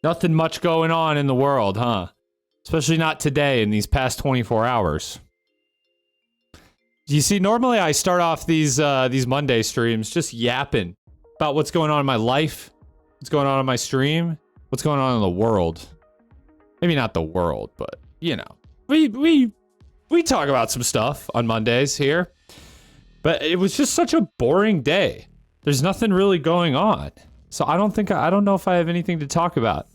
Nothing much going on in the world, huh? Especially not today in these past 24 hours. You see, normally I start off these Monday streams just yapping about what's going on in my life, what's going on in my stream, what's going on in the world. Maybe not the world, but you know, we talk about some stuff on Mondays here. But it was just such a boring day. There's nothing really going on, so I don't know if I have anything to talk about.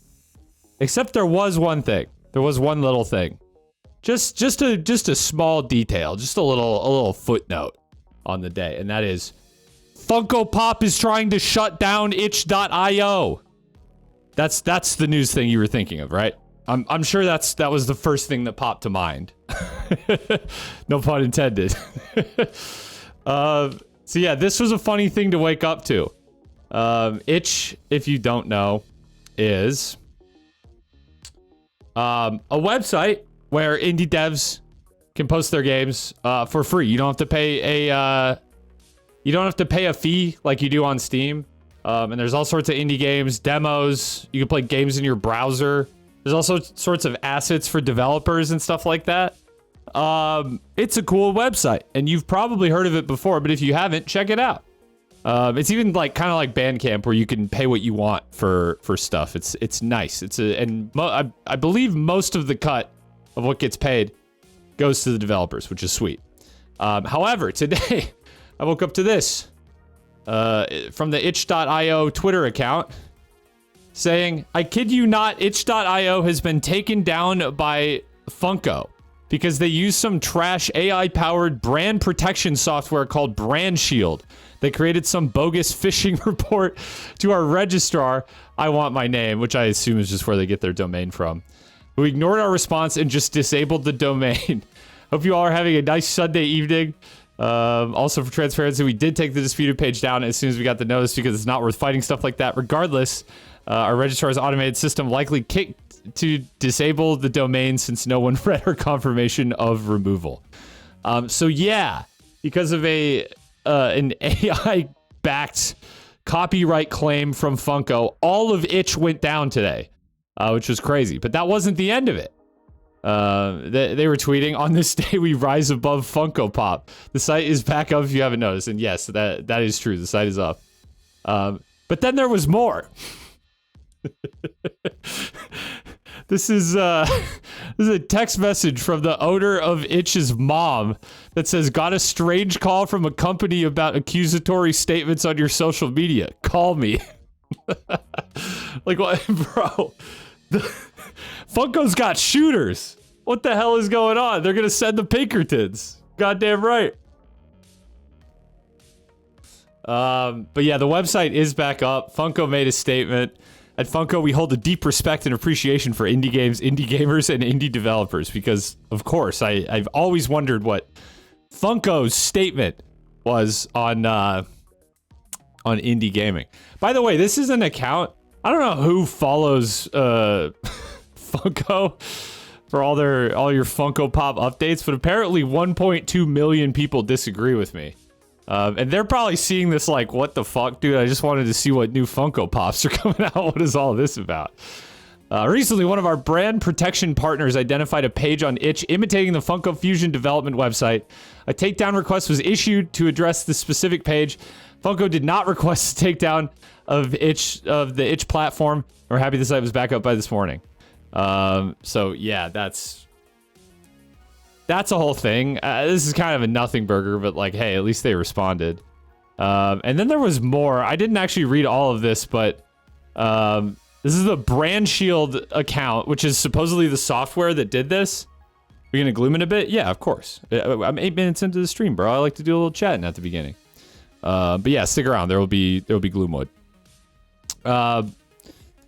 Except there was one thing. There was one little thing. Just a small detail, just a little footnote on the day, and that is Funko Pop is trying to shut down itch.io. That's the news thing you were thinking of, right? I'm sure that was the first thing that popped to mind. No pun intended. So yeah, this was a funny thing to wake up to. Itch, if you don't know, is a website where indie devs can post their games for free. You don't have to pay a fee like you do on Steam. And there's all sorts of indie games, demos. You can play games in your browser. There's also sorts of assets for developers and stuff like that. It's a cool website, and you've probably heard of it before, but if you haven't, check it out. It's even like kind of like Bandcamp, where you can pay what you want for stuff. It's nice. I believe most of the cut of what gets paid goes to the developers, which is sweet. However, today I woke up to this from the itch.io Twitter account saying, "I kid you not, itch.io has been taken down by Funko because they use some trash AI-powered brand protection software called Brand Shield. They created some bogus phishing report to our registrar, I Want My Name," which I assume is just where they get their domain from, "who ignored our response and just disabled the domain. Hope you all are having a nice Sunday evening. Also, for transparency, we did take the disputed page down as soon as we got the notice because it's not worth fighting stuff like that. Regardless, our registrar's automated system likely kicked to disable the domain since no one read our confirmation of removal." So yeah, because of an AI-backed copyright claim from Funko, all of Itch went down today, which was crazy. But that wasn't the end of it. They were tweeting, "On this day, we rise above Funko Pop. The site is back up if you haven't noticed." And yes, that is true. The site is up. But then there was more. This is a text message from the owner of Itch's mom that says, "Got a strange call from a company about accusatory statements on your social media. Call me." Like, what, bro? Funko's got shooters. What the hell is going on? They're gonna send the Pinkertons. Goddamn right. But yeah, the website is back up. Funko made a statement. At Funko, we hold a deep respect and appreciation for indie games, indie gamers, and indie developers because, of course, I've always wondered what Funko's statement was on indie gaming. By the way, this is an account. I don't know who follows Funko for all your Funko Pop updates, but apparently 1.2 million people disagree with me. And they're probably seeing this like, what the fuck, dude? I just wanted to see what new Funko Pops are coming out. What is all this about? Recently, one of our brand protection partners identified a page on Itch imitating the Funko Fusion development website. A takedown request was issued to address the specific page. Funko did not request a takedown of the Itch platform. We're happy the site was back up by this morning. So yeah, that's a whole thing. This is kind of a nothing burger, but like, hey, at least they responded. And then there was more. I didn't actually read all of this, but this is the Brand Shield account, which is supposedly the software that did this. We're gonna gloom it a bit? Yeah, of course. I'm 8 minutes into the stream, bro. I like to do a little chatting at the beginning. But yeah, stick around. There will be Gloomwood.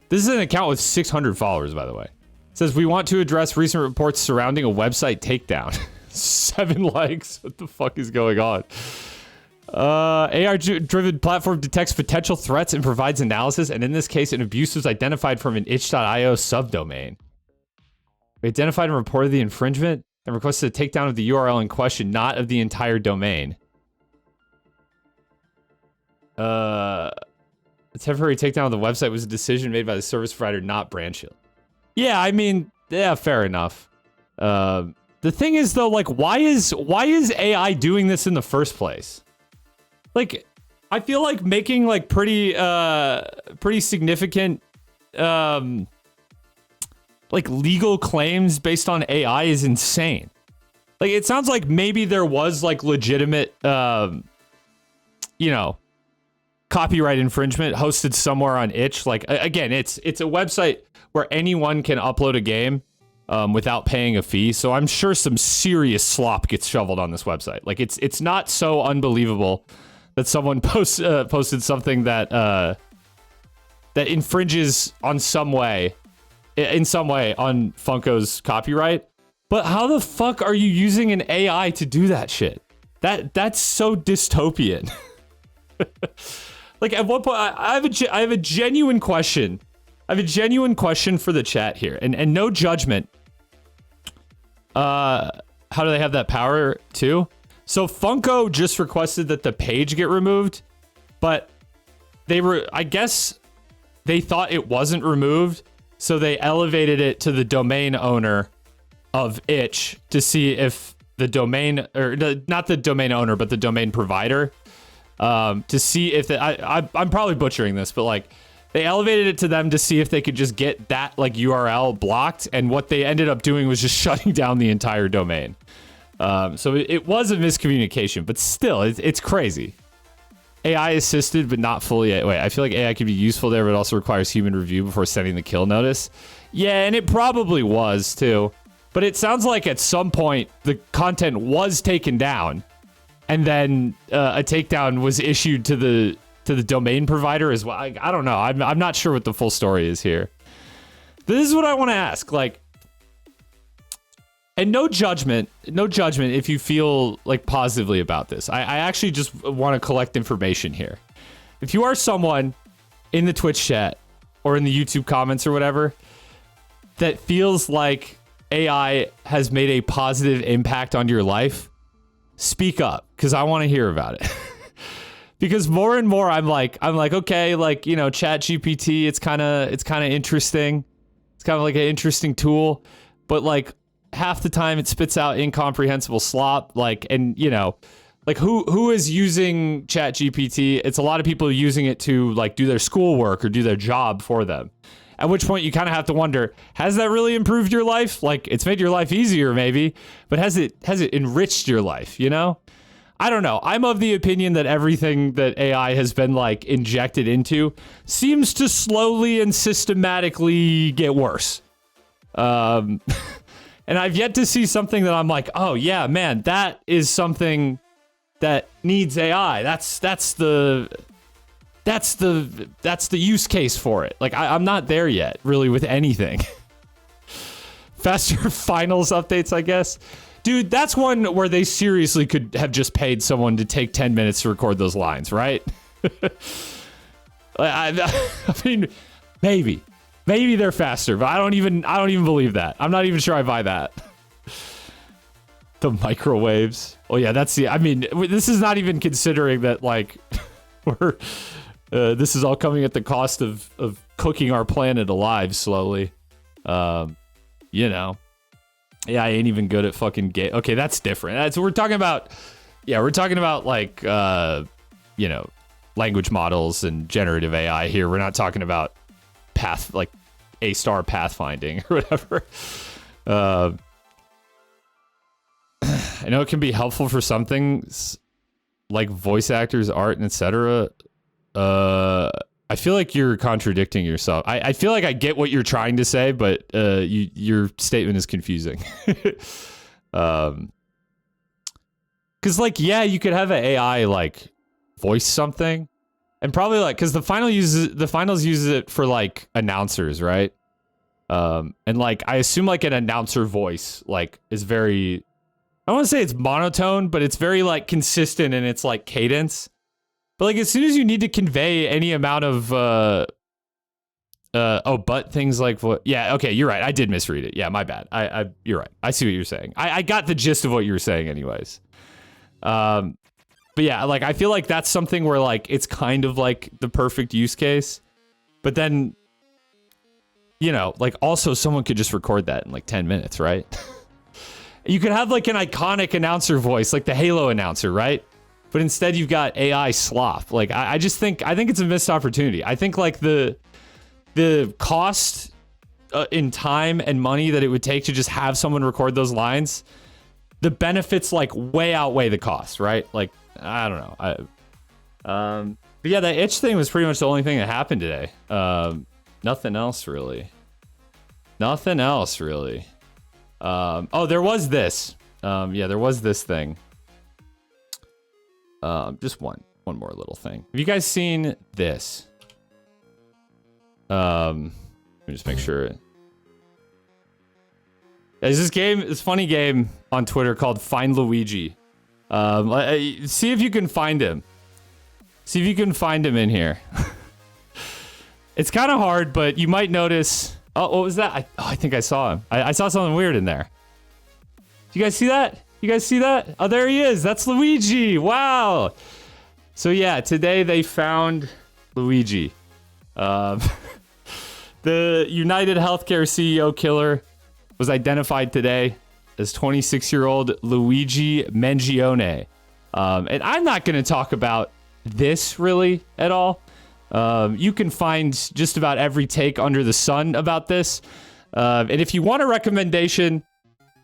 This is an account with 600 followers, by the way. It says, "We want to address recent reports surrounding a website takedown." 7 likes. What the fuck is going on? AI-driven platform detects potential threats and provides analysis, and in this case, an abuse was identified from an itch.io subdomain. We identified and reported the infringement and requested a takedown of the URL in question, not of the entire domain. The temporary takedown of the website was a decision made by the service provider, not Branchill. Yeah, I mean, yeah, fair enough. The thing is, though, like, why is AI doing this in the first place? Like, I feel like making like pretty significant like legal claims based on AI is insane. Like, it sounds like maybe there was like legitimate copyright infringement hosted somewhere on itch. Like, again, it's a website where anyone can upload a game without paying a fee. So I'm sure some serious slop gets shoveled on this website. Like, it's not so unbelievable that someone posted something that that infringes in some way on Funko's copyright. But how the fuck are you using an AI to do that shit? That's so dystopian. Like, at one point, I have a genuine question. I have a genuine question for the chat here, and no judgment. How do they have that power too? So Funko just requested that the page get removed, but I guess they thought it wasn't removed, so they elevated it to the domain owner of itch to see if the domain, or not the domain owner, but the domain provider, to see if I'm probably butchering this, but like they elevated it to them to see if they could just get that like URL blocked, and what they ended up doing was just shutting down the entire domain. So it was a miscommunication, but still, it's crazy. AI assisted, but not fully. Wait, I feel like AI can be useful there, but it also requires human review before sending the kill notice. Yeah, and it probably was too. But it sounds like at some point the content was taken down, and then a takedown was issued to the domain provider as well. I don't know. I'm not sure what the full story is here. This is what I want to ask. Like, and no judgment if you feel like positively about this. I actually just want to collect information here. If you are someone in the Twitch chat or in the YouTube comments or whatever that feels like AI has made a positive impact on your life, speak up, because I want to hear about it. Because more and more I'm like, okay, like, you know, Chat GPT, it's kind of interesting. It's kind of like an interesting tool, but like half the time it spits out incomprehensible slop. Like, and you know, like who is using Chat GPT? It's a lot of people using it to like do their schoolwork or do their job for them. At which point you kind of have to wonder, has that really improved your life? Like, it's made your life easier maybe, but has it enriched your life, you know? I don't know. I'm of the opinion that everything that AI has been like injected into seems to slowly and systematically get worse. And I've yet to see something that I'm like, oh yeah, man, that is something that needs AI. That's the use case for it. Like, I'm not there yet, really, with anything. Faster finals updates, I guess. Dude, that's one where they seriously could have just paid someone to take 10 minutes to record those lines, right? I mean, maybe they're faster, but I don't even believe that. I'm not even sure I buy that. The microwaves. Oh yeah, I mean, this is not even considering that, like, this is all coming at the cost of cooking our planet alive slowly. You know. Yeah, I ain't even good at fucking game. Okay, that's different. We're talking about like, you know, language models and generative AI here. We're not talking about A-star pathfinding or whatever. I know it can be helpful for some things like voice actors, art, and etc. I feel like you're contradicting yourself. I feel like I get what you're trying to say, but your statement is confusing. Because, like, yeah, you could have an AI like voice something, and probably like, because the finals uses it for like announcers, right? And like, I assume like an announcer voice like is very, I don't want to say it's monotone, but it's very like consistent in its like cadence. But like, as soon as you need to convey any amount of but things like what? Yeah, okay, you're right. I did misread it. Yeah, my bad. You're right. I see what you're saying. I got the gist of what you were saying, anyways. But yeah, like I feel like that's something where like it's kind of like the perfect use case. But then, you know, like also someone could just record that in like 10 minutes, right? You could have like an iconic announcer voice, like the Halo announcer, right? But instead you've got AI slop. Like I think it's a missed opportunity. I think like the cost in time and money that it would take to just have someone record those lines, the benefits like way outweigh the cost, right? Like I don't know. But yeah, that itch thing was pretty much the only thing that happened today. Nothing else really. Nothing else really. Oh, there was this. Yeah, there was this thing. Just one more little thing. Have you guys seen this? Let me just make sure. There's this funny game on Twitter called Find Luigi. See if you can find him. See if you can find him in here. It's kind of hard, but you might notice. Oh, what was that? I think I saw him. I saw something weird in there. Do you guys see that? You guys see that? Oh, there he is. That's Luigi. Wow. So yeah, today they found Luigi. The United Healthcare CEO killer was identified today as 26-year-old Luigi Mangione. And I'm not going to talk about this really at all. You can find just about every take under the sun about this. And if you want a recommendation,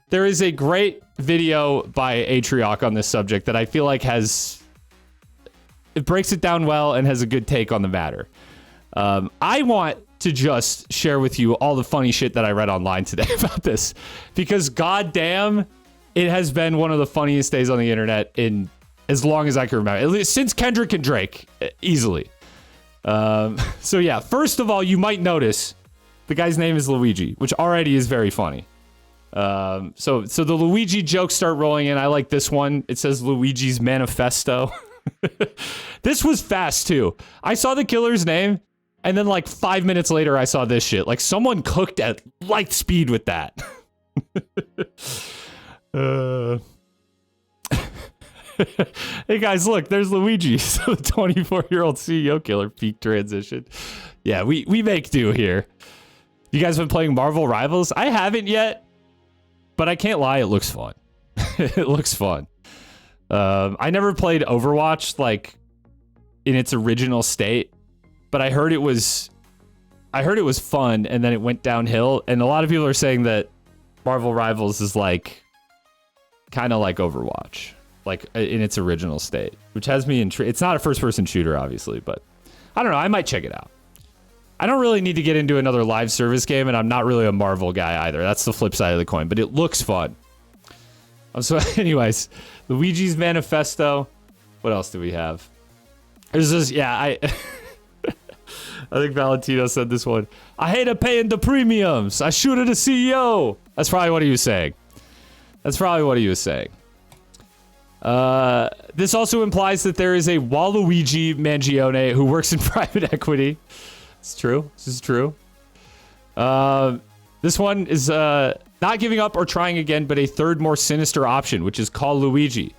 there is a great video by Atrioc on this subject that I feel like it breaks it down well and has a good take on the matter. I want to just share with you all the funny shit that I read online today about this, because goddamn, it has been one of the funniest days on the internet in as long as I can remember, at least since Kendrick and Drake, easily. So yeah, first of all, you might notice the guy's name is Luigi, which already is very funny. So the Luigi jokes start rolling in. I like this one. It says Luigi's Manifesto. This was fast too. I saw the killer's name, and then like 5 minutes later, I saw this shit. Like someone cooked at light speed with that. Hey guys, look, there's Luigi. So the 24-year-old CEO killer peak transition. Yeah, we make do here. You guys been playing Marvel Rivals? I haven't yet, but I can't lie, it looks fun. It looks fun. I never played Overwatch like in its original state, but I heard it was fun, and then it went downhill. And a lot of people are saying that Marvel Rivals is like kind of like Overwatch, like in its original state, which has me intrigued. It's not a first-person shooter, obviously, but I don't know. I might check it out. I don't really need to get into another live service game, and I'm not really a Marvel guy either. That's the flip side of the coin, but it looks fun. So anyways, Luigi's Manifesto. What else do we have? There's this, yeah, I think Valentino said this one. I hate paying the premiums. I shoot at the CEO. That's probably what he was saying. This also implies that there is a Waluigi Mangione who works in private equity. It's true. This is true. This one is not giving up or trying again, but a third, more sinister option, which is call Luigi,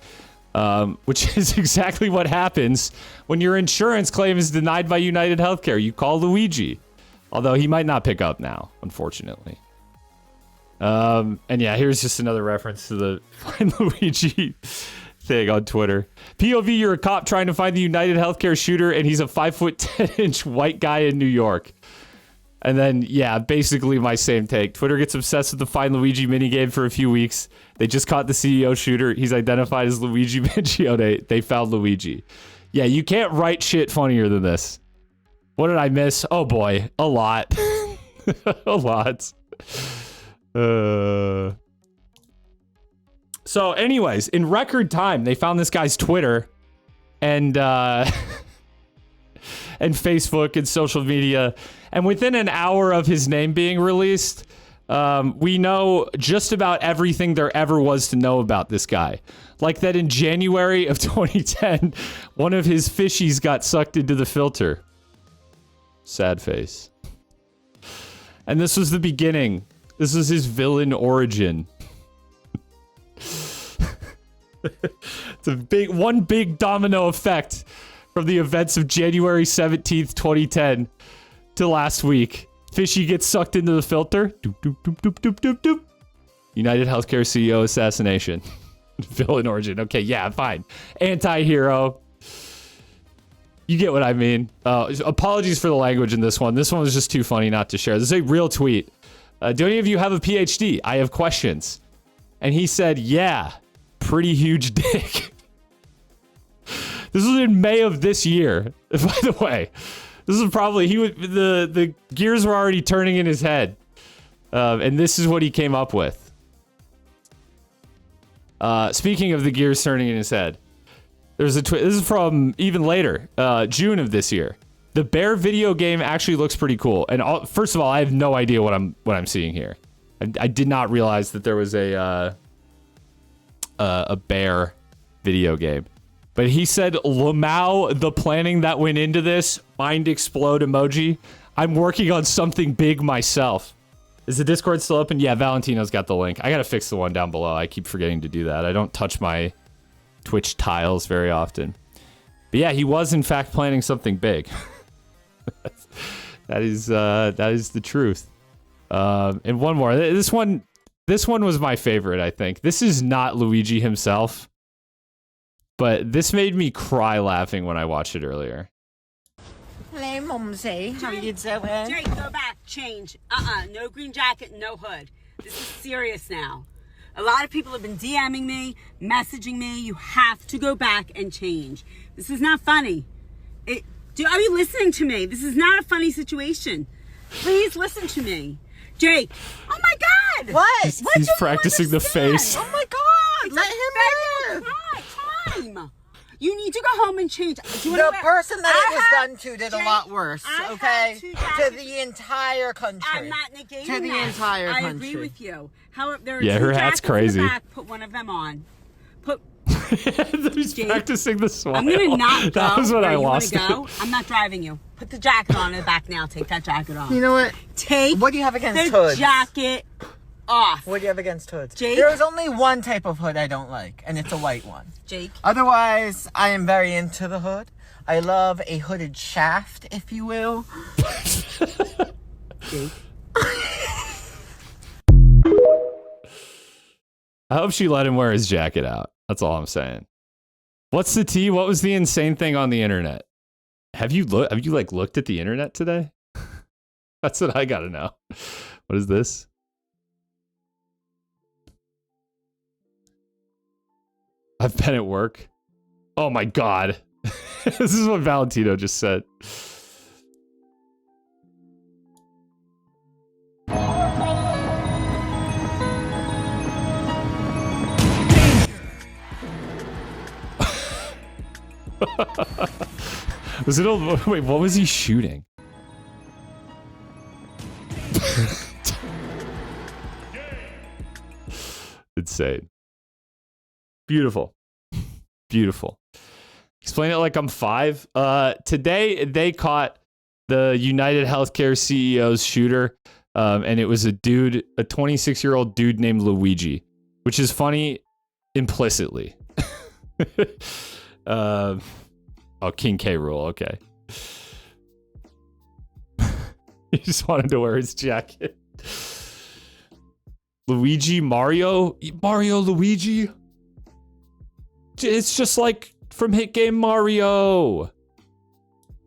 which is exactly what happens when your insurance claim is denied by United Healthcare. You call Luigi, although he might not pick up now, unfortunately. And yeah, here's just another reference to the Find Luigi thing on Twitter. POV, you're a cop trying to find the United Healthcare shooter, and he's a 5'10" white guy in New York. And then, yeah, basically my same take. Twitter gets obsessed with the Find Luigi minigame for a few weeks. They just caught the CEO shooter. He's identified as Luigi Mangione. They found Luigi. Yeah, you can't write shit funnier than this. What did I miss? Oh boy, a lot. A lot. So anyways, in record time, they found this guy's Twitter and and Facebook and social media. And within an hour of his name being released, we know just about everything there ever was to know about this guy. Like that in January of 2010, one of his fishies got sucked into the filter. Sad face. And this was the beginning. This was his villain origin. It's one big domino effect from the events of January 17th, 2010 to last week. Fishy gets sucked into the filter. Doop, doop, doop, doop, doop, doop, doop. United Healthcare CEO assassination. Villain origin. Okay, yeah, fine. Anti-hero. You get what I mean. Apologies for the language in this one. This one was just too funny not to share. This is a real tweet. Do any of you have a PhD? I have questions. And he said, yeah, pretty huge dick. This was in May of this year, by the way. This is probably, the gears were already turning in his head. And this is what he came up with. Speaking of the gears turning in his head, there's a this is from even later, June of this year. The bear video game actually looks pretty cool. And first of all, I have no idea what I'm seeing here. I did not realize that there was a bear video game. But he said, Lamau, the planning that went into this, mind explode emoji. I'm working on something big myself. Is the Discord still open? Yeah, Valentino's got the link. I gotta fix the one down below. I keep forgetting to do that. I don't touch my Twitch tiles very often. But yeah, he was in fact planning something big. that is the truth. And one more. This one was my favorite, I think. This is not Luigi himself, but this made me cry laughing when I watched it earlier. Hello, Mumsy. How you doing? Jake, go back. Change. No green jacket, no hood. This is serious now. A lot of people have been DMing me, messaging me. You have to go back and change. This is not funny. Are you listening to me? This is not a funny situation. Please listen to me. Jake. Oh my God. What? He's practicing the face. Oh my God. Let him live. Time. You need to go home and change. The person that it was done to did a lot worse, okay? To the entire country. I'm not negating To the entire country. I agree with you. However, there are yeah, two her hat's crazy. in the back. Put one of them on. He's practicing the smile. I'm gonna not go. That was what I lost. Go. I'm not driving you. Put the jacket on in the back now. Take that jacket off. You know what? What do you have against the hoods? Jacket off. What do you have against hoods? Jake? There is only one type of hood I don't like, and it's a white one. Jake? Otherwise, I am very into the hood. I love a hooded shaft, if you will. Jake? I hope she let him wear his jacket out. That's all I'm saying. What's the tea? What was the insane thing on the internet? Have you looked at the internet today? That's what I gotta know. What is this? I've been at work. Oh my God. This is what Valentino just said. Was it a, wait, what was he shooting? Insane. Beautiful. Beautiful. Explain it like I'm 5. Today they caught the United Healthcare CEO's shooter, and it was a 26-year-old dude named Luigi, which is funny implicitly. Oh, King K rule, okay. He just wanted to wear his jacket. Luigi, Mario, Luigi. It's just like from hit game Mario.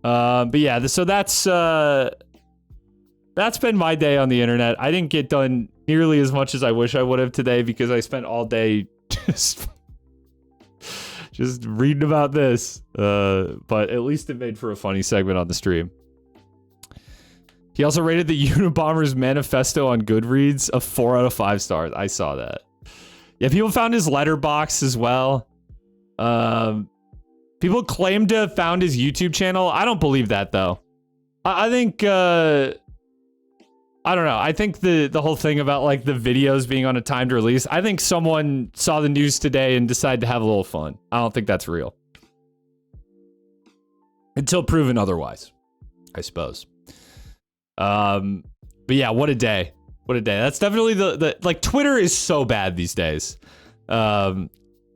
But yeah, so that's been my day on the internet. I didn't get done nearly as much as I wish I would have today because I spent all day just reading about this. But at least it made for a funny segment on the stream. He also rated the Unabomber's manifesto on Goodreads a 4 out of 5 stars. I saw that. Yeah, people found his letterbox as well. People claim to have found his YouTube channel. I don't believe that though. I think I don't know. I think the whole thing about like the videos being on a timed release, I think someone saw the news today and decided to have a little fun. I don't think that's real. Until proven otherwise, I suppose. But yeah, what a day. What a day. That's definitely the like Twitter is so bad these days.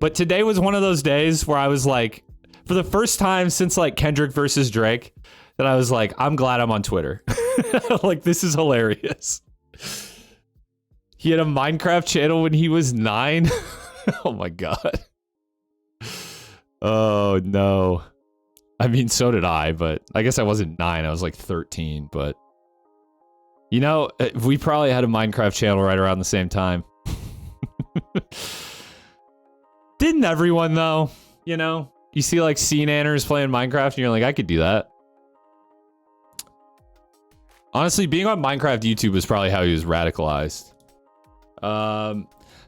But today was one of those days where I was like, for the first time since like Kendrick versus Drake, that I was like, I'm glad I'm on Twitter. Like, this is hilarious. He had a Minecraft channel when he was 9. Oh my God. Oh no. I mean, so did I, but I guess I wasn't 9. I was like 13, but you know, we probably had a Minecraft channel right around the same time. Didn't everyone though? You know, you see like C-nanners playing Minecraft and you're like, I could do that. Honestly, being on Minecraft YouTube was probably how he was radicalized.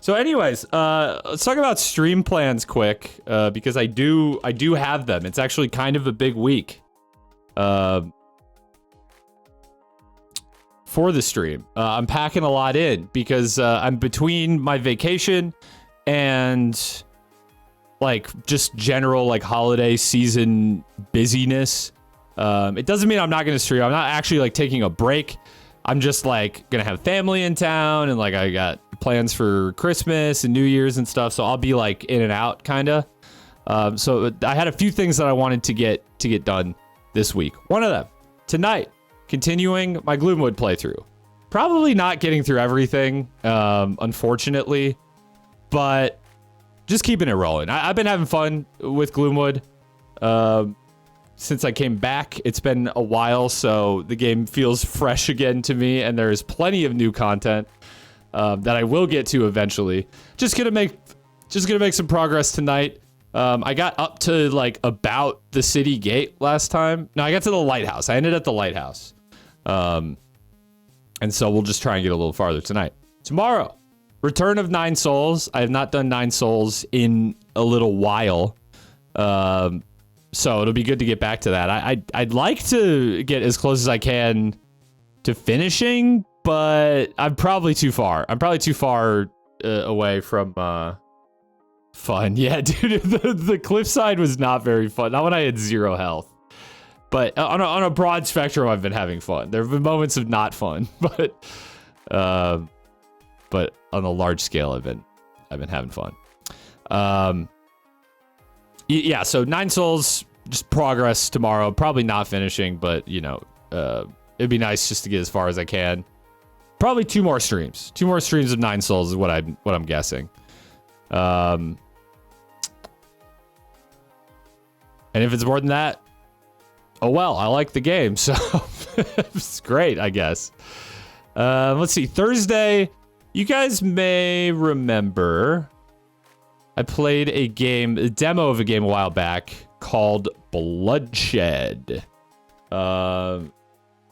So anyways, let's talk about stream plans quick, because I do have them. It's actually kind of a big week, for the stream. I'm packing a lot in because, I'm between my vacation and like just general like holiday season busyness. It doesn't mean I'm not going to stream. I'm not actually like taking a break. I'm just like going to have family in town and like I got plans for Christmas and New Year's and stuff. So I'll be like in and out kind of. So I had a few things that I wanted to get done this week. One of them tonight, continuing my Gloomwood playthrough. Probably not getting through everything, unfortunately, but just keeping it rolling. I've been having fun with Gloomwood. Since I came back, it's been a while, so the game feels fresh again to me, and there's plenty of new content that I will get to eventually. Just gonna make some progress tonight. I got up to like about the city gate last time. No, I got to the lighthouse. I ended at the lighthouse, and so we'll just try and get a little farther tonight. Tomorrow, Return of 9 Souls. I have not done 9 Souls in a little while. So it'll be good to get back to that. I'd like to get as close as I can to finishing, but I'm probably too far. I'm probably too far away from fun. Yeah, dude, the cliffside was not very fun. Not when I had 0 health. But on a broad spectrum, I've been having fun. There have been moments of not fun, but on a large scale, I've been having fun. Yeah, so 9 Souls, just progress tomorrow. Probably not finishing, but, you know, it'd be nice just to get as far as I can. Probably 2 more streams. 2 more streams of 9 Souls is what I'm guessing. And if it's more than that, oh well, I like the game, so it's great, I guess. Let's see, Thursday, you guys may remember I played a demo of a game a while back called Bloodshed. It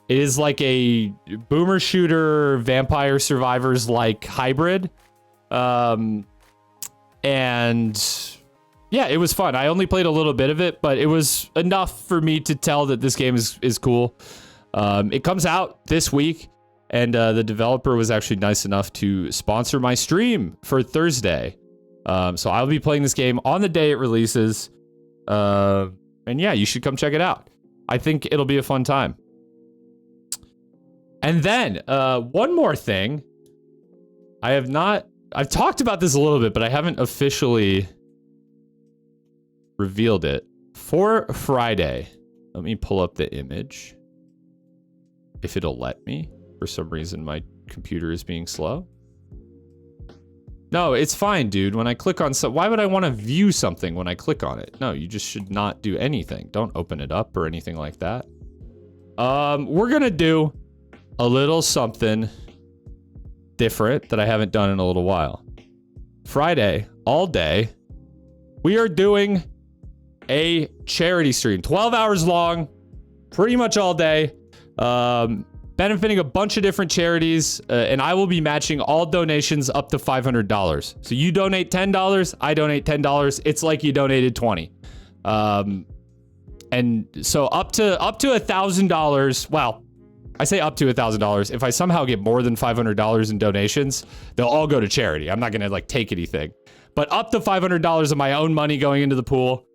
is like a boomer shooter, vampire survivors like hybrid. And yeah, it was fun. I only played a little bit of it, but it was enough for me to tell that this game is cool. It comes out this week, and the developer was actually nice enough to sponsor my stream for Thursday. So I'll be playing this game on the day it releases. And yeah, you should come check it out. I think it'll be a fun time. And then, one more thing. I've talked about this a little bit, but I haven't officially revealed it. For Friday, let me pull up the image. If it'll let me. For some reason, my computer is being slow. No, it's fine, dude. When I click on why would I want to view something when I click on it? No, you just should not do anything. Don't open it up or anything like that. We're gonna do a little something different that I haven't done in a little while. Friday, all day, we are doing a charity stream. 12 hours long, pretty much all day. Benefiting a bunch of different charities, and I will be matching all donations up to $500. So you donate $10, I donate $10. It's like you donated 20. And so up to $1,000. Well, I say up to $1,000. If I somehow get more than $500 in donations, they'll all go to charity. I'm not gonna like take anything, but up to $500 of my own money going into the pool.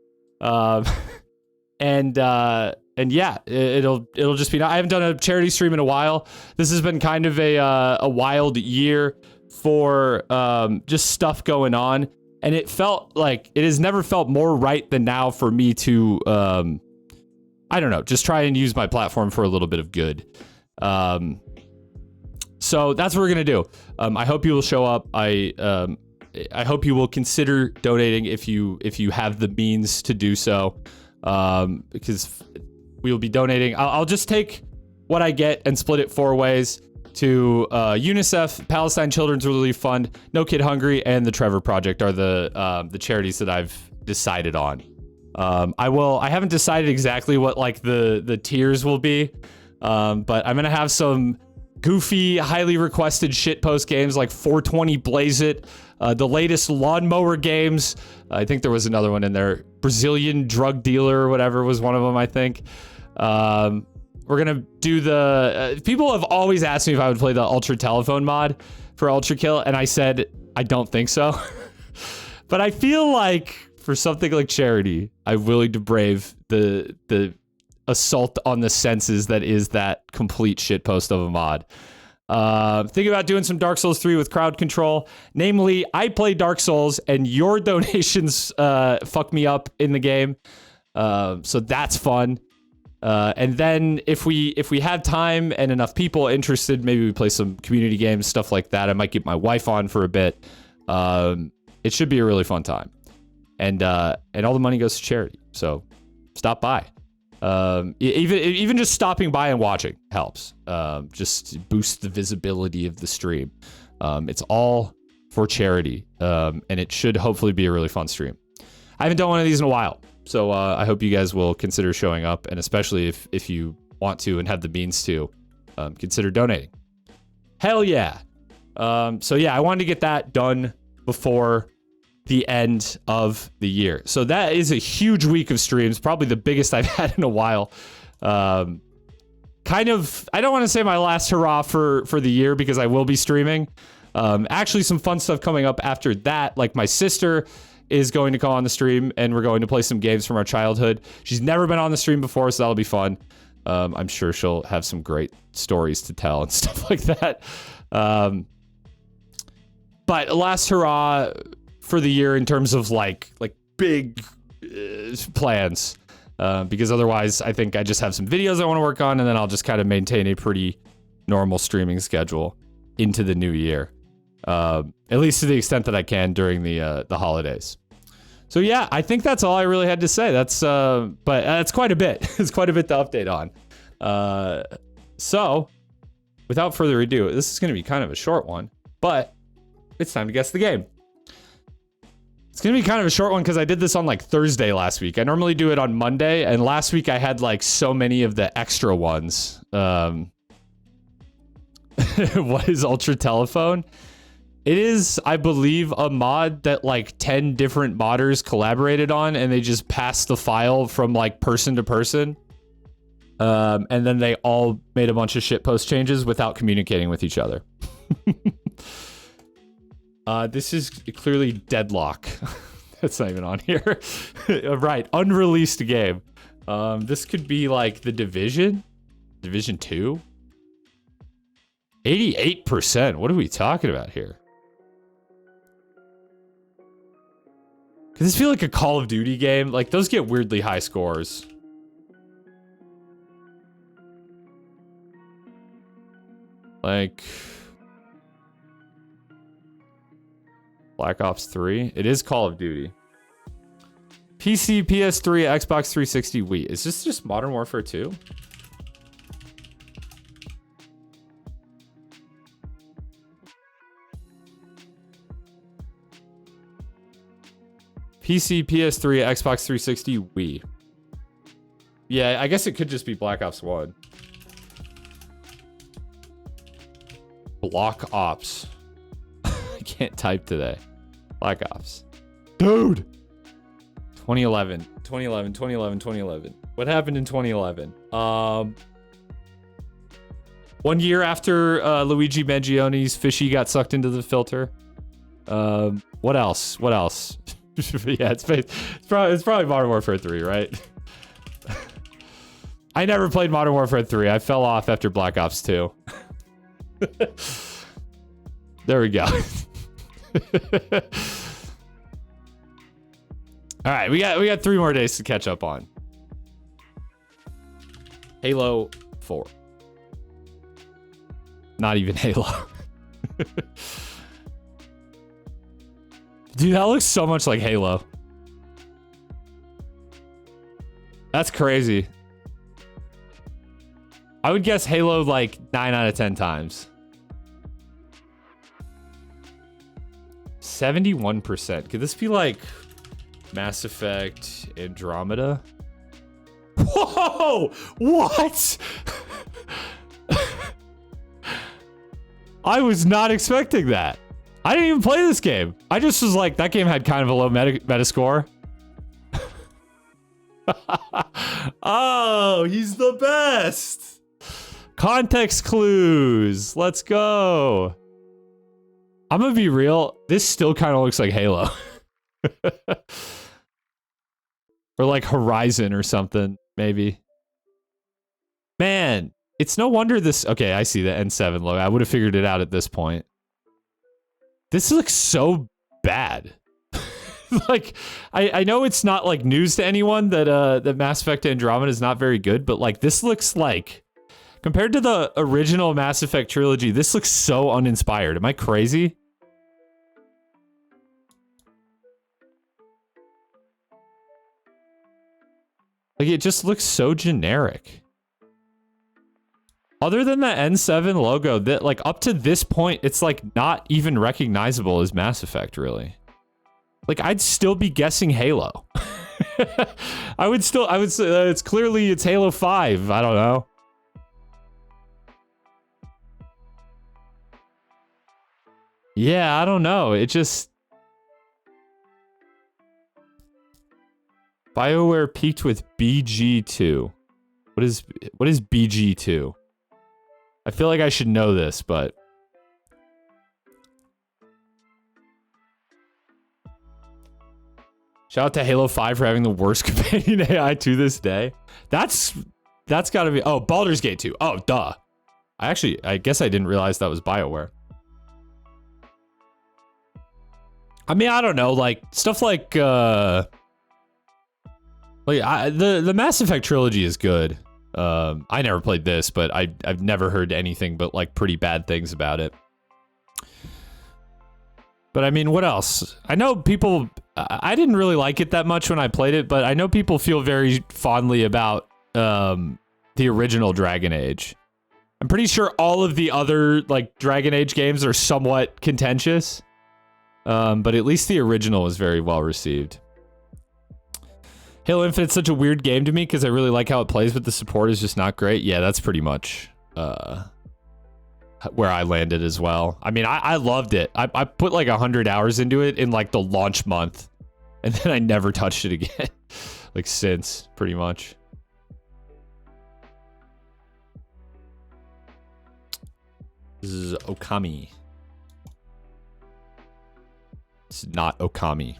And yeah, it'll just be. I haven't done a charity stream in a while. This has been kind of a wild year for just stuff going on. And it felt like it has never felt more right than now for me to, I don't know, just try and use my platform for a little bit of good. So that's what we're going to do. I hope you will show up. I hope you will consider donating if you have the means to do so, because we will be donating. I'll just take what I get and split it 4 ways to UNICEF, Palestine Children's Relief Fund, No Kid Hungry, and the Trevor Project are the charities that I've decided on. I haven't decided exactly what like the tiers will be, but I'm gonna have some goofy, highly requested shitpost games like 420 Blaze It, the latest lawnmower games. I think there was another one in there. Brazilian drug dealer or whatever was one of them, I think. We're gonna do the people have always asked me if I would play the Ultra Telephone mod for Ultra Kill, and I said I don't think so. But I feel like for something like charity, I'm willing to brave the assault on the senses that is that complete shitpost of a mod. Think about doing some Dark Souls 3 with crowd control. Namely, I play Dark Souls and your donations fuck me up in the game. So that's fun. And then if we have time and enough people interested, maybe we play some community games, stuff like that. I might get my wife on for a bit. It should be a really fun time. And all the money goes to charity. So stop by. Even just stopping by and watching helps. Just boost the visibility of the stream. It's all for charity. And it should hopefully be a really fun stream. I haven't done one of these in a while. So I hope you guys will consider showing up, and especially if you want to and have the means to, consider donating. Hell yeah. So yeah, I wanted to get that done before the end of the year. So that is a huge week of streams, probably the biggest I've had in a while. Kind of, I don't want to say my last hurrah for the year because I will be streaming. Actually, some fun stuff coming up after that, like my sister is going to come on the stream and we're going to play some games from our childhood. She's never been on the stream before, so that'll be fun. I'm sure she'll have some great stories to tell and stuff like that. But last hurrah for the year in terms of like big plans, because otherwise I think I just have some videos I want to work on and then I'll just kind of maintain a pretty normal streaming schedule into the new year. At least to the extent that I can during the holidays. So yeah, I think that's all I really had to say. That's but that's quite a bit. It's quite a bit to update on. So without further ado, this is going to be kind of a short one, but it's time to guess the game. It's going to be kind of a short one because I did this on like Thursday last week. I normally do it on Monday, and last week I had like so many of the extra ones. What is Ultra Telephone? It is, I believe, a mod that like 10 different modders collaborated on, and they just passed the file from like person to person. And then they all made a bunch of shitpost changes without communicating with each other. This is clearly Deadlock. That's not even on here. Right, unreleased game. This could be like The Division? Division 2? 88%. What are we talking about here? Does this feel like a Call of Duty game? Like, those get weirdly high scores. Like... Black Ops 3? It is Call of Duty. PC, PS3, Xbox 360, Wii. Is this just Modern Warfare 2? PC, PS3, Xbox 360, Wii. Yeah, I guess it could just be Black Ops 1. Block Ops. I can't type today. Black Ops. Dude! 2011. 2011, 2011, 2011. What happened in 2011? 1 year after Luigi Mangioni's fishy got sucked into the filter. What else? What else? Yeah, it's probably Modern Warfare 3, right? I never played Modern Warfare 3. I fell off after Black Ops 2. There we go. All right, we got 3 more days to catch up on. Halo 4. Not even Halo. Dude, that looks so much like Halo. That's crazy. I would guess Halo like 9 out of 10 times. 71%. Could this be like Mass Effect Andromeda? Whoa! What? I was not expecting that. I didn't even play this game. I just was like, that game had kind of a low metascore. Oh, he's the best. Context clues. Let's go. I'm gonna be real. This still kind of looks like Halo. Or like Horizon or something, maybe. Man, it's no wonder this... Okay, I see the N7 logo. I would have figured it out at this point. This looks so bad. Like, I know it's not like news to anyone that that Mass Effect Andromeda is not very good, but like this looks like... Compared to the original Mass Effect trilogy, this looks so uninspired. Am I crazy? Like, it just looks so generic. Other than the N7 logo, that like up to this point, it's like not even recognizable as Mass Effect, really. Like, I'd still be guessing Halo. I would say it's clearly it's Halo 5. I don't know. Yeah, I don't know. It just... BioWare peaked with BG2. What is BG2? I feel like I should know this, but... Shout out to Halo 5 for having the worst companion AI to this day. That's gotta be... Oh, Baldur's Gate 2. Oh, duh. I guess I didn't realize that was BioWare. I mean, I don't know, like, stuff like, the Mass Effect trilogy is good. I never played this, but I've never heard anything but, like, pretty bad things about it. But, I mean, what else? I know people... I didn't really like it that much when I played it, but I know people feel very fondly about, the original Dragon Age. I'm pretty sure all of the other, like, Dragon Age games are somewhat contentious. But at least the original was very well received. Halo Infinite's such a weird game to me because I really like how it plays, but the support is just not great. Yeah, that's pretty much where I landed as well. I mean, I loved it. I put like 100 hours into it in like the launch month, and then I never touched it again. Like since, pretty much. This is Okami. It's not Okami.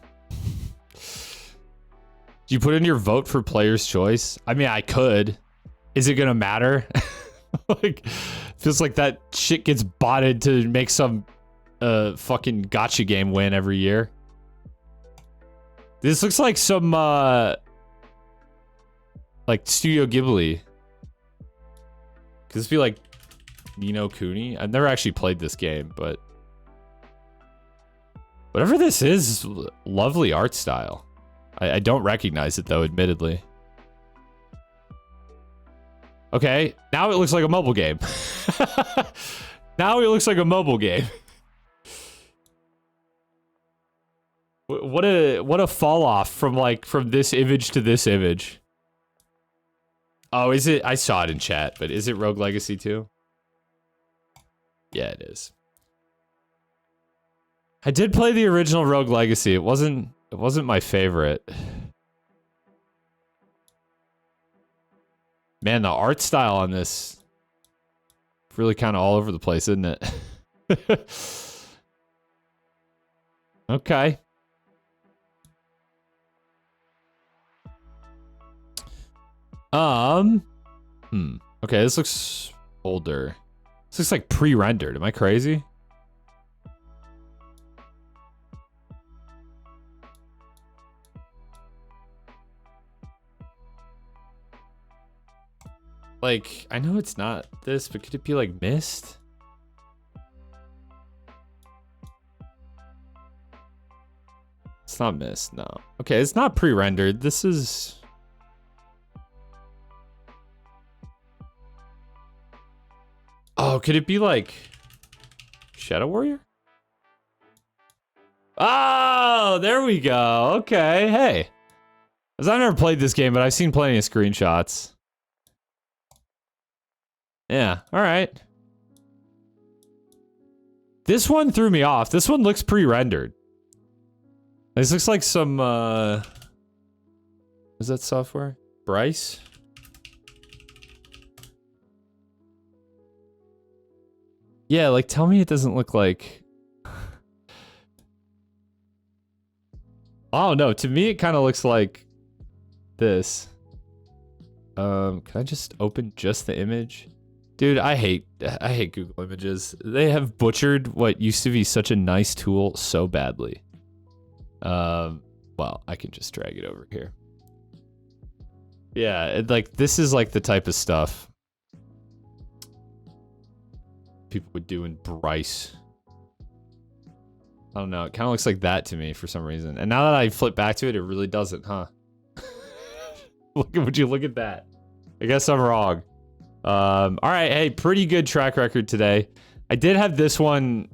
Do you put in your vote for player's choice? I mean, I could. Is it gonna matter? Like, feels like that shit gets botted to make some fucking gacha game win every year. This looks like some like Studio Ghibli. Could this be like Ni no Kuni? I've never actually played this game, but whatever this is, lovely art style. I don't recognize it though, admittedly. Okay, now it looks like a mobile game. Now it looks like a mobile game. What a fall off from this image to this image. Oh, is it? I saw it in chat, but is it Rogue Legacy 2? Yeah, it is. I did play the original Rogue Legacy. It wasn't my favorite. Man, the art style on this really kind of all over the place, isn't it? Okay. Okay, this looks older. This looks like pre-rendered. Am I crazy? Like, I know it's not this, but could it be like Mist? It's not Mist, no. Okay, it's not pre-rendered. This is... Oh, could it be like Shadow Warrior? Oh, there we go. Okay, hey. I've never played this game, but I've seen plenty of screenshots. Yeah, all right. This one threw me off. This one looks pre-rendered. This looks like some, is that software? Bryce? Yeah, like, tell me it doesn't look like... Oh, no, to me it kind of looks like this. Can I just open just the image? Dude, I hate Google Images. They have butchered what used to be such a nice tool so badly. Well, I can just drag it over here. Yeah, like, this is like the type of stuff people would do in Bryce. I don't know. It kind of looks like that to me for some reason. And now that I flip back to it, it really doesn't, huh? Would you look at that? I guess I'm wrong. All right. Hey, pretty good track record today. I did have this one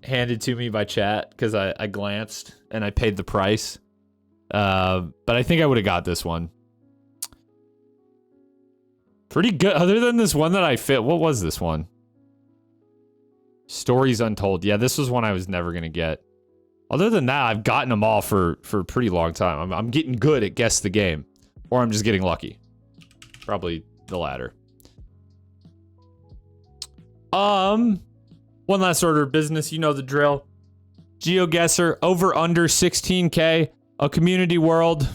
handed to me by chat because I glanced and I paid the price. But I think I would have got this one. Pretty good. Other than this one that I fit. What was this one? Stories Untold. Yeah, this was one I was never going to get. Other than that, I've gotten them all for a pretty long time. I'm getting good at guess the game. Or I'm just getting lucky. Probably the latter. One last order of business. You know the drill. Geoguessr, over under 16K. A community world.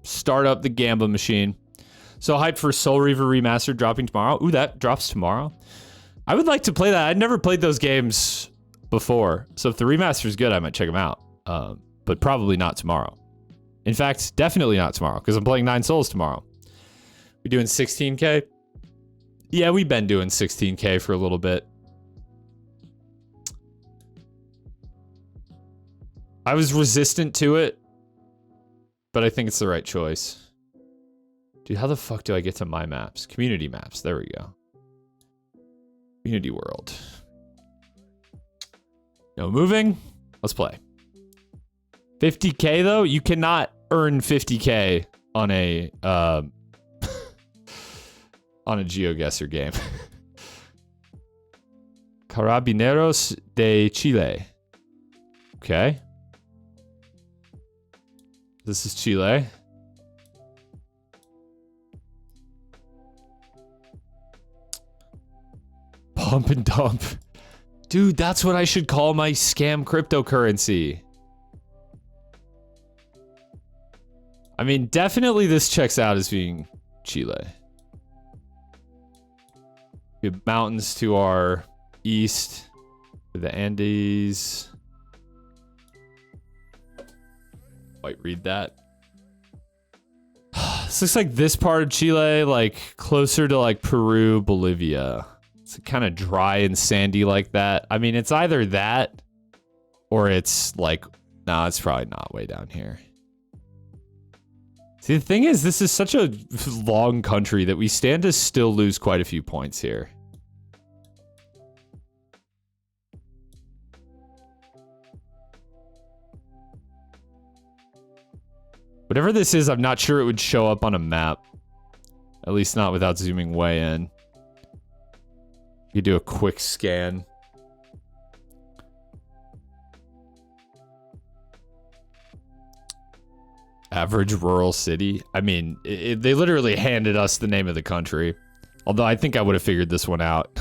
Start up the Gamba machine. So hyped for Soul Reaver Remastered dropping tomorrow. Ooh, that drops tomorrow. I would like to play that. I'd never played those games before. So if the remaster is good, I might check them out. But probably not tomorrow. In fact, definitely not tomorrow, because I'm playing 9 Souls tomorrow. We doing 16K? Yeah, we've been doing 16K for a little bit. I was resistant to it, but I think it's the right choice. Dude, how the fuck do I get to my maps? Community maps. There we go. Community world. No moving. Let's play. 50K though? You cannot earn 50K on a on a Geoguessr game. Carabineros de Chile. Okay. This is Chile. Pump and dump. Dude, that's what I should call my scam cryptocurrency. I mean, definitely this checks out as being Chile. We have mountains to our east. The Andes. Wait, read that. This looks like this part of Chile, like closer to like Peru, Bolivia. It's kind of dry and sandy like that. I mean, it's either that or it's like, nah, it's probably not way down here. See, the thing is, this is such a long country that we stand to still lose quite a few points here. Whatever this is, I'm not sure it would show up on a map. At least not without zooming way in. You could do a quick scan. Average rural city. I mean, they literally handed us the name of the country. Although I think I would have figured this one out.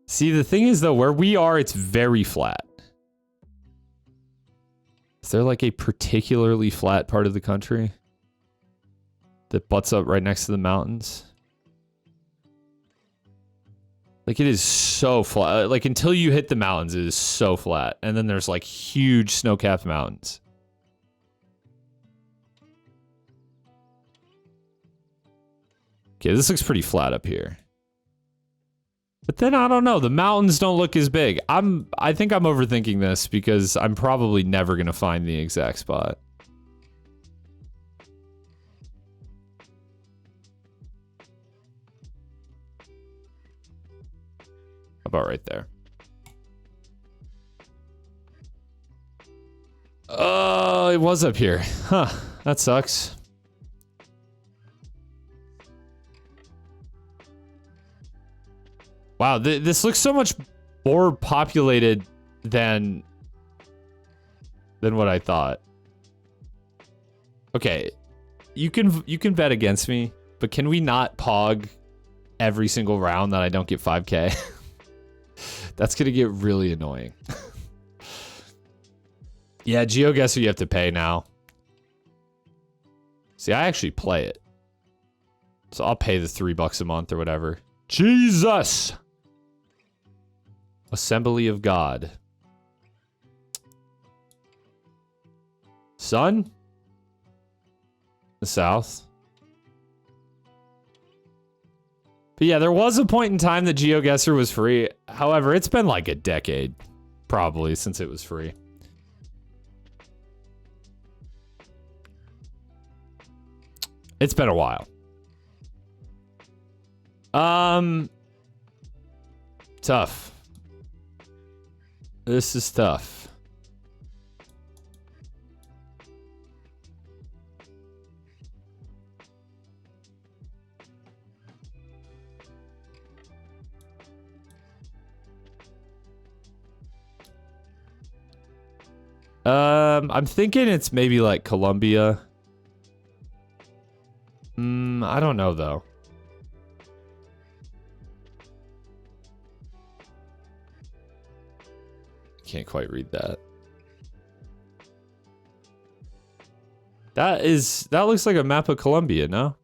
See, the thing is, though, where we are, it's very flat. Is there, like, a particularly flat part of the country that butts up right next to the mountains? Like, it is so flat. Like, until you hit the mountains, it is so flat. And then there's, like, huge snow-capped mountains. Okay, this looks pretty flat up here. But then, I don't know. The mountains don't look as big. I think I'm overthinking this because I'm probably never going to find the exact spot. About right there. Oh, it was up here. Huh. That sucks. Wow, this looks so much more populated than what I thought. Okay. You can bet against me, but can we not pog every single round that I don't get 5K? That's gonna get really annoying. Yeah, Geoguessr you have to pay now. See, I actually play it. So I'll pay the $3 a month or whatever. Jesus! Assembly of God. Sun? The south. But yeah, there was a point in time that Geoguessr was free. However, it's been like a decade, probably, since it was free. It's been a while. Tough. This is tough. I'm thinking it's maybe like Colombia. I don't know though. Can't quite read that. That looks like a map of Colombia, no?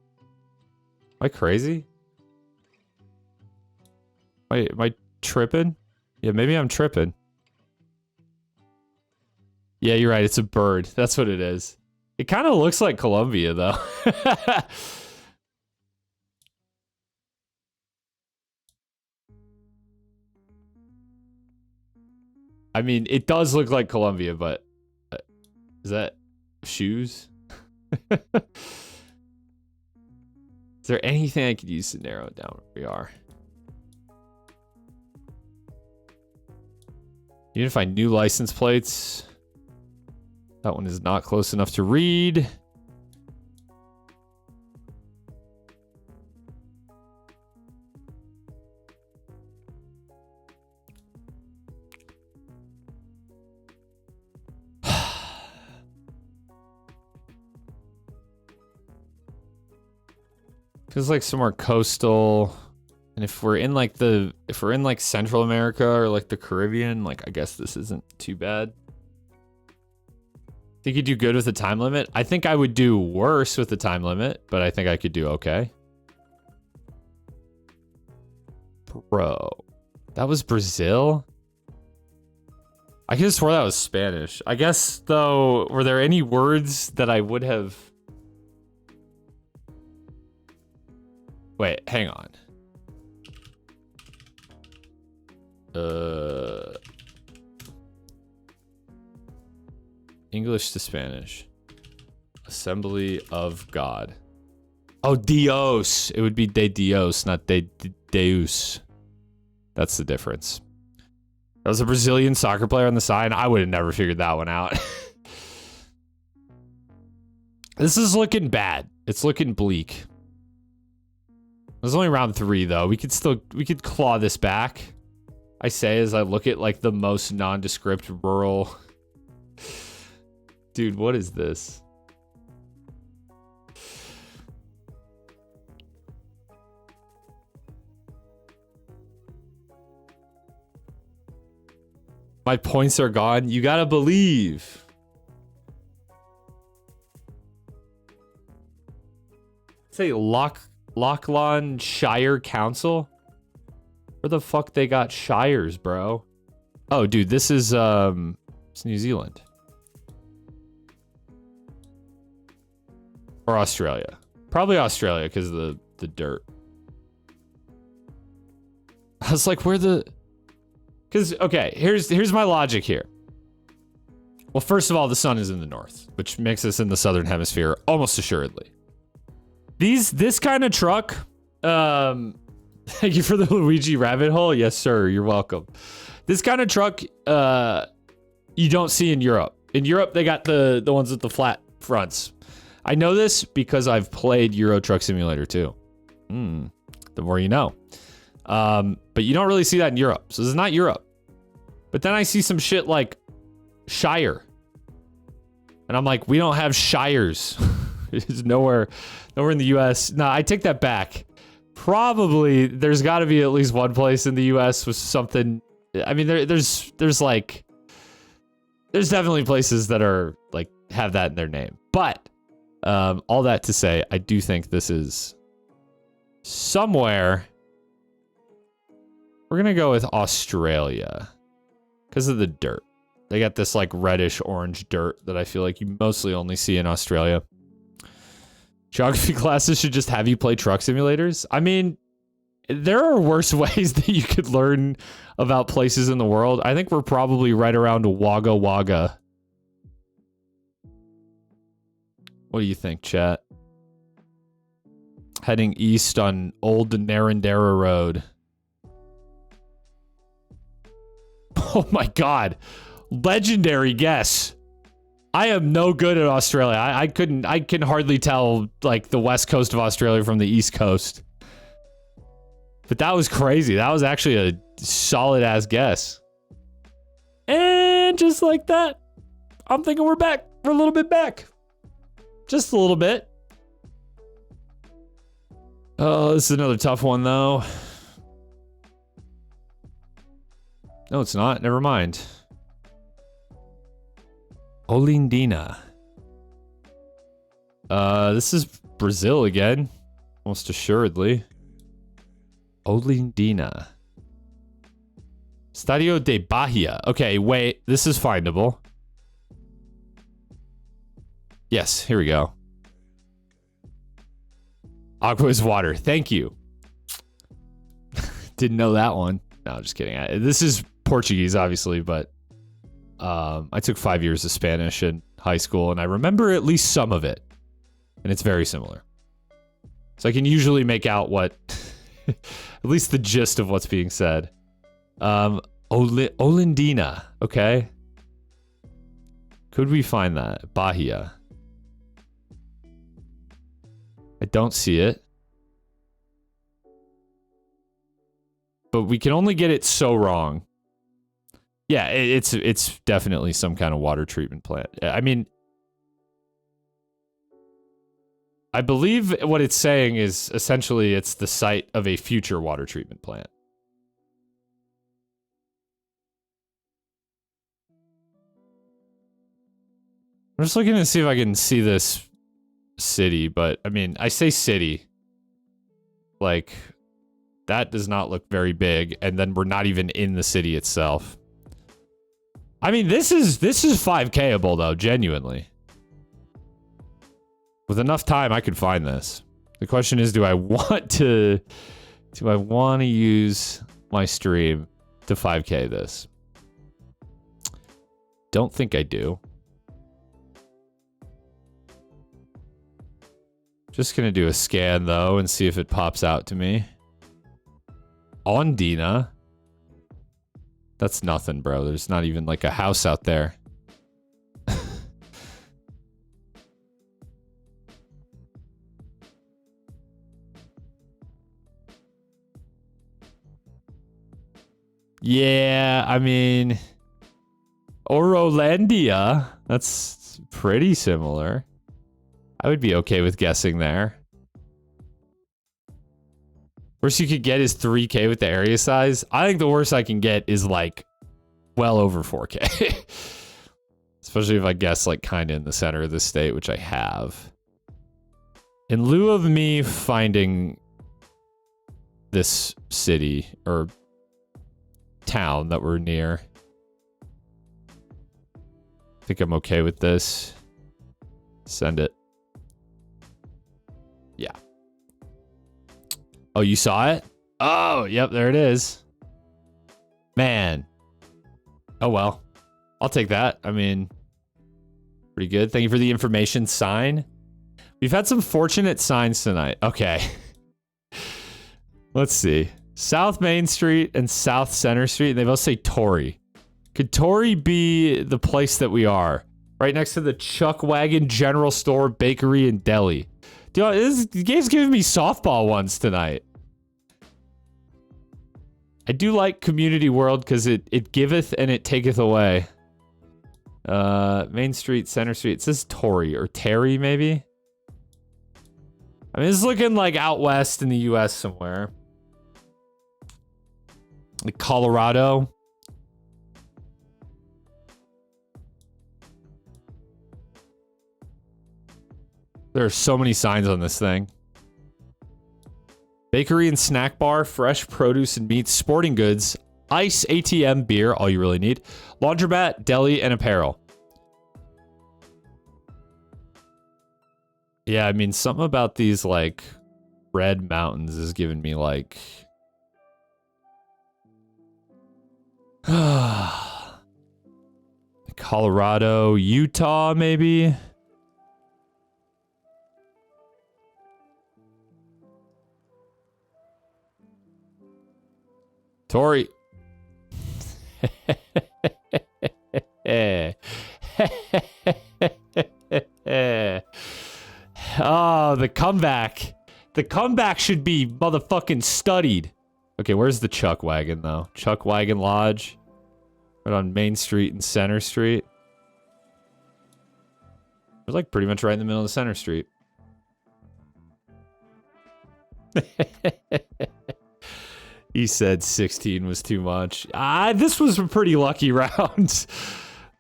Am I crazy? Wait, am I tripping? Yeah, maybe I'm tripping. Yeah, you're right. It's a bird. That's what it is. It kind of looks like Colombia, though. I mean, it does look like Colombia, but is that shoes? Is there anything I could use to narrow it down where we are? You need to find new license plates. That one is not close enough to read. Feels like somewhere coastal. And if we're in like Central America or like the Caribbean, like I guess this isn't too bad. Think you do good with the time limit? I think I would do worse with the time limit, but I think I could do okay. Bro. That was Brazil? I could have swore that was Spanish. I guess, though, were there any words that I would have... Wait, hang on. English to Spanish. Assembly of God. Oh, Dios. It would be de Dios, not de Deus. That's the difference. That was a Brazilian soccer player on the side. I would have never figured that one out. This is looking bad. It's looking bleak. It was only round 3, though. We could claw this back. I say as I look at like the most nondescript rural. Dude, what is this? My points are gone. You gotta believe. say Lachlan Shire Council? Where the fuck they got shires, bro? Oh, dude, this is it's New Zealand. Or Australia. Probably Australia because of the dirt. I was like, where the... Because, okay, here's my logic here. Well, first of all, the sun is in the north, which makes us in the southern hemisphere almost assuredly. This kind of truck, thank you for the Luigi rabbit hole. Yes, sir, you're welcome. This kind of truck, you don't see in Europe. In Europe, they got the ones with the flat fronts. I know this because I've played Euro Truck Simulator 2. The more you know. But you don't really see that in Europe. So this is not Europe. But then I see some shit like Shire. And I'm like, we don't have shires. It's nowhere in the US. No, I take that back. Probably there's got to be at least one place in the US with something. I mean, there's definitely places that are like have that in their name. But all that to say, I do think this is somewhere. We're going to go with Australia because of the dirt. They got this like reddish orange dirt that I feel like you mostly only see in Australia. Geography classes should just have you play truck simulators. I mean, there are worse ways that you could learn about places in the world. I think we're probably right around Wagga Wagga. What do you think, chat? Heading east on Old Narrandera Road. Oh my god. Legendary guess. I am no good at Australia. I can hardly tell like the west coast of Australia from the east coast. But that was crazy. That was actually a solid ass guess. And just like that, I'm thinking we're back. We're a little bit back. Just a little bit. Oh, this is another tough one though. No, it's not. Never mind. Olindina. This is Brazil again. Most assuredly. Olindina. Stadio de Bahia. Okay, wait. This is findable. Yes, here we go. Agua is water. Thank you. Didn't know that one. No, just kidding. This is Portuguese, obviously, but I took 5 years of Spanish in high school, and I remember at least some of it, and it's very similar. So I can usually make out what, at least the gist of what's being said. Olindina, okay. Could we find that? Bahia. I don't see it. But we can only get it so wrong. Yeah, it's definitely some kind of water treatment plant. I mean, I believe what it's saying is essentially it's the site of a future water treatment plant. I'm just looking to see if I can see this city, but I mean, I say city. Like, that does not look very big, and then we're not even in the city itself. I mean, this is 5Kable though, genuinely. With enough time, I could find this. The question is, do I want to use my stream to 5K this? Don't think I do. Just gonna do a scan though and see if it pops out to me. Ondina. That's nothing, bro. There's not even like a house out there. Yeah, I mean, Orolandia. That's pretty similar. I would be okay with guessing there. Worst you could get is 3K with the area size. I think the worst I can get is like well over 4K. Especially if I guess like kind of in the center of the state, which I have. In lieu of me finding this city or town that we're near, I think I'm okay with this. Send it. Yeah. Oh, you saw it? Oh, yep, there it is. Man. Oh, well. I'll take that. I mean, pretty good. Thank you for the information sign. We've had some fortunate signs tonight. Okay. Let's see. South Main Street and South Center Street. They both say Tory. Could Tory be the place that we are? Right next to the Chuck Wagon General Store, Bakery, and Deli. Dude, this game's giving me softball ones tonight. I do like Community World because it giveth and it taketh away. Main Street, Center Street. It says Tory or Terry, maybe? I mean, this is looking like out west in the US somewhere. Like Colorado. There are so many signs on this thing. Bakery and snack bar, fresh produce and meats, sporting goods, ice, ATM, beer, all you really need. Laundromat, deli, and apparel. Yeah, I mean, something about these, like, red mountains is giving me, like... Colorado, Utah, maybe? Tori. Oh, the comeback. The comeback should be motherfucking studied. Okay, where's the Chuck Wagon, though? Chuck Wagon Lodge. Right on Main Street and Center Street. We're like pretty much right in the middle of the Center Street. He said 16 was too much. This was a pretty lucky round.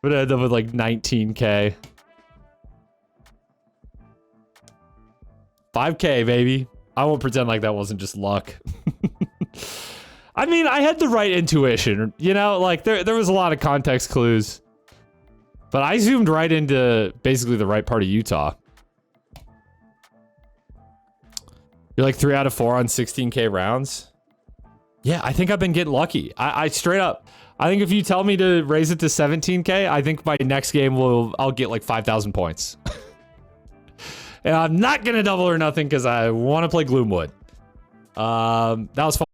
But I ended up with like 19K. 5K, baby. I won't pretend like that wasn't just luck. I mean, I had the right intuition. You know, like there was a lot of context clues. But I zoomed right into basically the right part of Utah. You're like 3 out of 4 on 16K rounds? Yeah, I think I've been getting lucky. I straight up, I think if you tell me to raise it to 17K, I think my next game I'll get like 5,000 points. And I'm not gonna double or nothing because I want to play Gloomwood. That was fun.